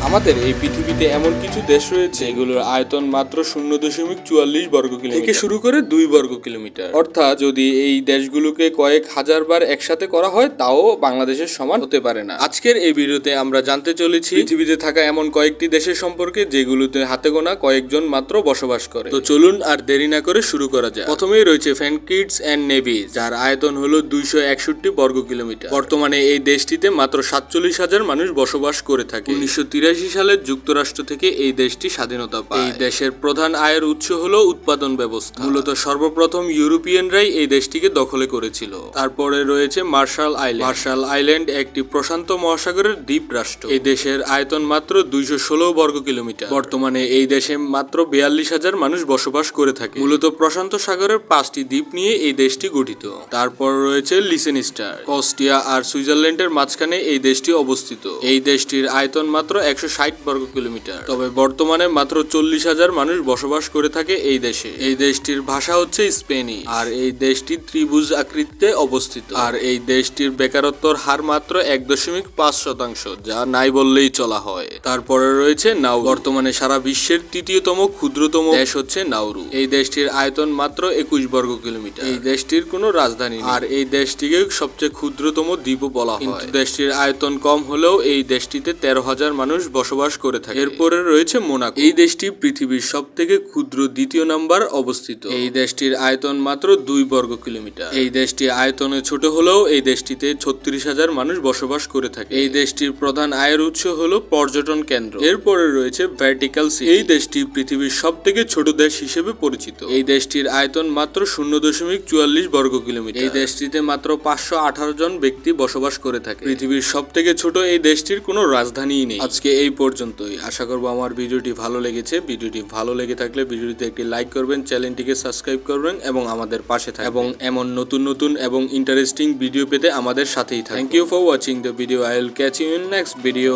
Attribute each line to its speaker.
Speaker 1: আমাদের এই পৃথিবীতে এমন কিছু দেশ রয়েছে এগুলোর আয়তন মাত্র 0.44 বর্গ কিলোমিটার থেকে শুরু করে 2 বর্গ কিলোমিটার। অর্থাৎ যদি এই দেশগুলোকে কয়েক হাজার বার একসাথে করা হয় তাও বাংলাদেশের সমান হতে পারে না। আজকের এই ভিডিওতে আমরা জানতে চলেছি পৃথিবীতে থাকা এমন কয়েকটি দেশের সম্পর্কে যেগুলোতে হাতে গোনা কয়েকজন মাত্র বসবাস করে। তো চলুন আর দেরি না করে শুরু করা যায়। প্রথমেই রয়েছে সেন্ট কিটস এন্ড নেভিস, যার আয়তন হলো 261 বর্গ কিলোমিটার। বর্তমানে এই দেশটিতে মাত্র 47,000 মানুষ বসবাস করে থাকে। 1983 সালে যুক্তরাষ্ট্র থেকে এই দেশটি স্বাধীনতা পায়। এই দেশের প্রধান আয়ের উৎস হলো উৎপাদন ব্যবস্থা। মূলত সর্বপ্রথম ইউরোপিয়ানরাই এই দেশটিকে দখলে করেছিল। তারপরে রয়েছে মার্শাল আইল্যান্ড। মার্শাল আইল্যান্ড একটি প্রশান্ত মহাসাগরের দ্বীপ রাষ্ট্র। এই দেশের আয়তন মাত্র 216 বর্গ কিলোমিটার। বর্তমানে এই দেশে মাত্র 42,000 মানুষ বসবাস করে থাকে। মূলত প্রশান্ত সাগরের 5টি দ্বীপ নিয়ে এই দেশটি গঠিত। তারপর রয়েছে লিসেনস্টার। অস্ট্রিয়া আর সুইজারল্যান্ডের মাঝখানে এই দেশটি অবস্থিত। এই দেশটির আয়তন মাত্র 160 বর্গ কিলোমিটার। তবে বর্তমানে মাত্র 40,000 মানুষ বসবাস করে থাকে এই দেশে। এই দেশটির ভাষা হচ্ছে স্পেনি। আর এই দেশটি ত্রিভুজ আকৃতিতে অবস্থিত। আর এই দেশটির বেকারত্বর হার মাত্র 1.5%, যা নাই বললেই চলা হয়। তারপরে রয়েছে নাউ। বর্তমানে সারা বিশ্বের তৃতীয়তম ক্ষুদ্রতম দেশ হচ্ছে নাউরু। এই দেশটির আয়তন মাত্র 21 বর্গ কিলোমিটার। এই দেশটির কোনো রাজধানী নেই। আর এই দেশটিকে সবচেয়ে ক্ষুদ্রতম দ্বীপও বলা হয়। কিন্তু দেশটির আয়তন কম হলেও এই দেশটিতে 13,000 মানুষ বসবাস করে থাকে। এরপরে রয়েছে মোনাকো। এই দেশটি পৃথিবীর সব থেকে ক্ষুদ্র দ্বিতীয় নাম্বার অবস্থিত। এই দেশটির আয়তন মাত্র 2 বর্গ কিলোমিটার। এই দেশটি আয়তনে ছোট হলেও এই দেশটিতে 36,000 মানুষ বসবাস করে থাকে। এই দেশটির প্রধান আয়ের উৎস হলো পর্যটন কেন্দ্র। এরপরে রয়েছে ভ্যাটিকান সিটি। এই দেশটি পৃথিবীর সব থেকে ছোট দেশ হিসেবে পরিচিত। এই দেশটির আয়তন মাত্র 0.44 বর্গ কিলোমিটার। এই দেশটিতে মাত্র 518 জন ব্যক্তি বসবাস করে থাকে। পৃথিবীর সব থেকে ছোট এই দেশটির কোনো রাজধানীই নেই। আজকে এই পর্যন্তই। আশা করবো আমার ভিডিওটি ভালো লেগেছে। ভিডিওটি ভালো লেগে থাকলে ভিডিওটিতে একটি লাইক করবেন, চ্যানেলটিকে সাবস্ক্রাইব করবেন এবং আমাদের পাশে থাকবেন। এবং এমন নতুন নতুন এবং ইন্টারেস্টিং ভিডিও পেতে আমাদের সাথেই থাকবেন। Thank you for watching the video. I will catch you in next video.